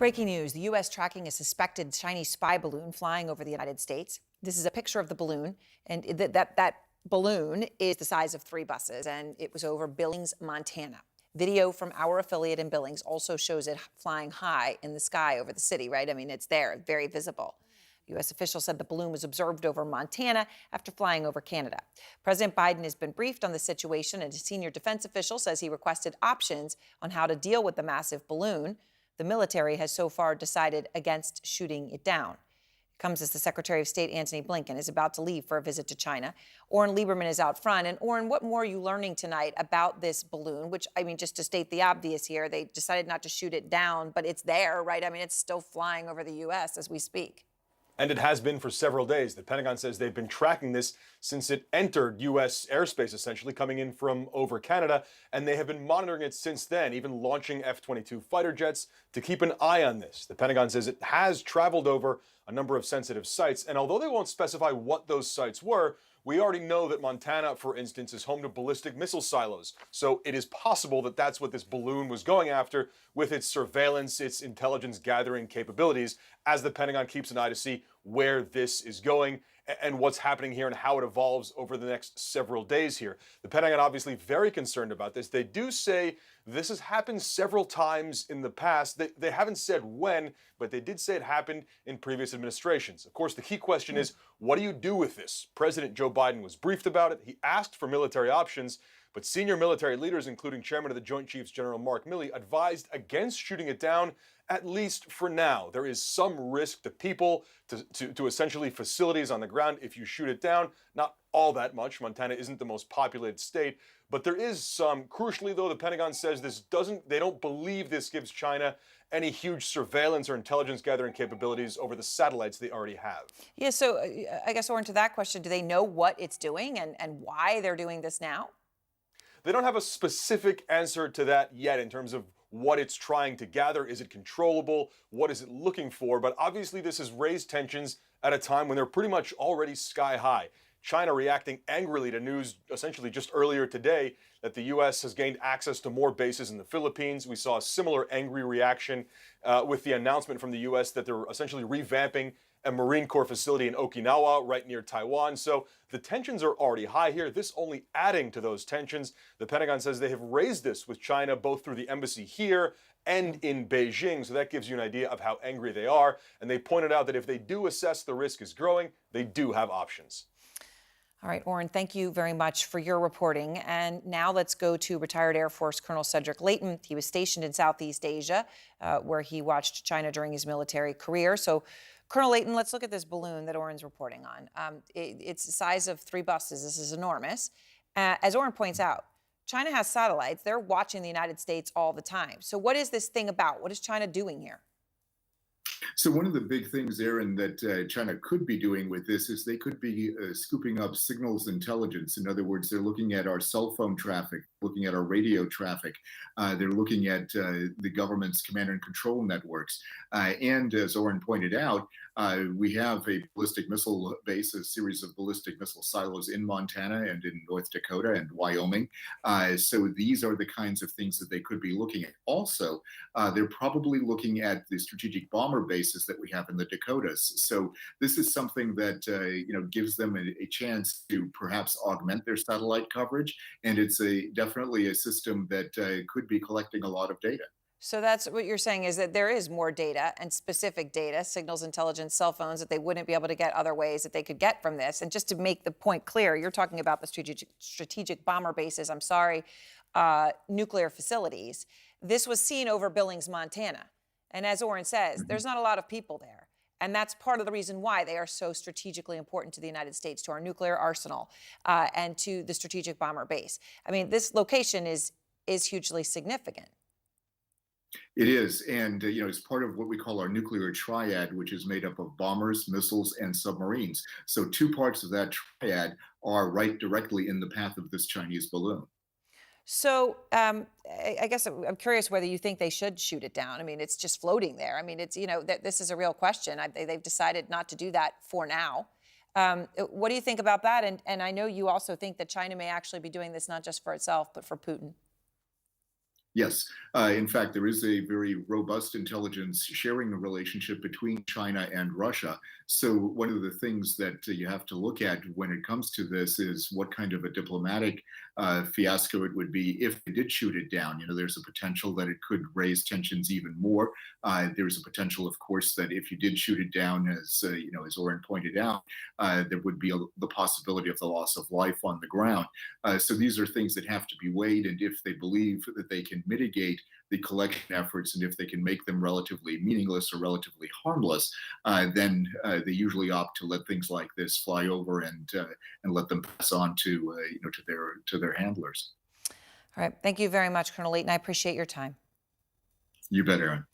Breaking news, the U.S. tracking a suspected Chinese spy balloon flying over the United States. This is a picture of the balloon, and that balloon is the size of 3 buses, and it was over Billings, Montana. Video from our affiliate in Billings also shows it flying high in the sky over the city, right? I mean, it's there, very visible. U.S. officials said the balloon was observed over Montana after flying over Canada. President Biden has been briefed on the situation, and a senior defense official says he requested options on how to deal with the massive balloon. The military has so far decided against shooting it down. It comes as the Secretary of State, Antony Blinken, is about to leave for a visit to China. Oren Lieberman is out front. And Oren, what more are you learning tonight about this balloon, which, I mean, just to state the obvious here, they decided not to shoot it down, but it's there, right? I mean, it's still flying over the U.S. as we speak. And it has been for several days. The Pentagon says they've been tracking this since it entered U.S. airspace, essentially coming in from over Canada, and they have been monitoring it since then, even launching F-22 fighter jets to keep an eye on this. The Pentagon says it has traveled over a number of sensitive sites, and although they won't specify what those sites were, we already know that Montana, for instance, is home to ballistic missile silos. So it is possible that that's what this balloon was going after with its surveillance, its intelligence gathering capabilities, as the Pentagon keeps an eye to see where this is going and what's happening here and how it evolves over the next several days here. The Pentagon obviously very concerned about this. They do say this has happened several times in the past. They haven't said when, but they did say it happened in previous administrations. Of course, the key question is, what do you do with this? President Joe Biden was briefed about it. He asked for military options, but senior military leaders, including Chairman of the Joint Chiefs General Mark Milley, advised against shooting it down, at least for now. There is some risk to people, to essentially facilities on the ground if you shoot it down. Not all that much. Montana isn't the most populated state, but there is some. Crucially, though, the Pentagon says they don't believe this gives China any huge surveillance or intelligence gathering capabilities over the satellites they already have. Yeah, so I guess, Oren, to that question, do they know what it's doing and why they're doing this now? They don't have a specific answer to that yet in terms of what it's trying to gather. Is it controllable? What is it looking for? But obviously this has raised tensions at a time when they're pretty much already sky high. China reacting angrily to news essentially just earlier today that the U.S. has gained access to more bases in the Philippines. We saw a similar angry reaction with the announcement from the U.S. that they're essentially revamping a Marine Corps facility in Okinawa right near Taiwan. So the tensions are already high here. This only adding to those tensions. The Pentagon says they have raised this with China both through the embassy here and in Beijing. So that gives you an idea of how angry they are. And they pointed out that if they do assess the risk is growing, they do have options. All right, Oren, thank you very much for your reporting. And now let's go to retired Air Force Colonel Cedric Leighton. He was stationed in Southeast Asia, where he watched China during his military career. So, Colonel Leighton, let's look at this balloon that Oren's reporting on. It's the size of 3 buses. This is enormous. As Oren points out, China has satellites. They're watching the United States all the time. So what is this thing about? What is China doing here? So one of the big things, Aaron, that China could be doing with this is they could be scooping up signals intelligence. In other words, they're looking at our cell phone traffic, looking at our radio traffic. They're looking at the government's command and control networks. And as Oren pointed out, we have a ballistic missile base, a series of ballistic missile silos in Montana and in North Dakota and Wyoming. So these are the kinds of things that they could be looking at. Also, they're probably looking at the strategic bomber bases that we have in the Dakotas. So this is something that gives them a chance to perhaps augment their satellite coverage, and it's definitely a system that could be collecting a lot of data. So that's what you're saying, is that there is more data and specific data, signals intelligence, cell phones, that they wouldn't be able to get other ways that they could get from this. And just to make the point clear, you're talking about the strategic bomber bases, nuclear facilities. This was seen over Billings, Montana. And as Oren says, there's not a lot of people there. And that's part of the reason why they are so strategically important to the United States, to our nuclear arsenal, and to the strategic bomber base. I mean, this location is hugely significant. It is, and it's part of what we call our nuclear triad, which is made up of bombers, missiles, and submarines. So 2 parts of that triad are right directly in the path of this Chinese balloon. So I guess I'm curious whether you think they should shoot it down. I mean, it's just floating there. I mean, it's, this is a real question. They've decided not to do that for now. What do you think about that? And I know you also think that China may actually be doing this not just for itself, but for Putin. Yes. In fact, there is a very robust intelligence sharing relationship between China and Russia. So, one of the things that you have to look at when it comes to this is what kind of a diplomatic fiasco it would be if they did shoot it down. There's a potential that it could raise tensions even more. There's a potential, of course, that if you did shoot it down, as Oren pointed out, there would be the possibility of the loss of life on the ground. So these are things that have to be weighed, and if they believe that they can mitigate the collection efforts and if they can make them relatively meaningless or relatively harmless, then they usually opt to let things like this fly over and let them pass on to their handlers. All right. Thank you very much, Colonel Leighton. I appreciate your time. You bet, Aaron.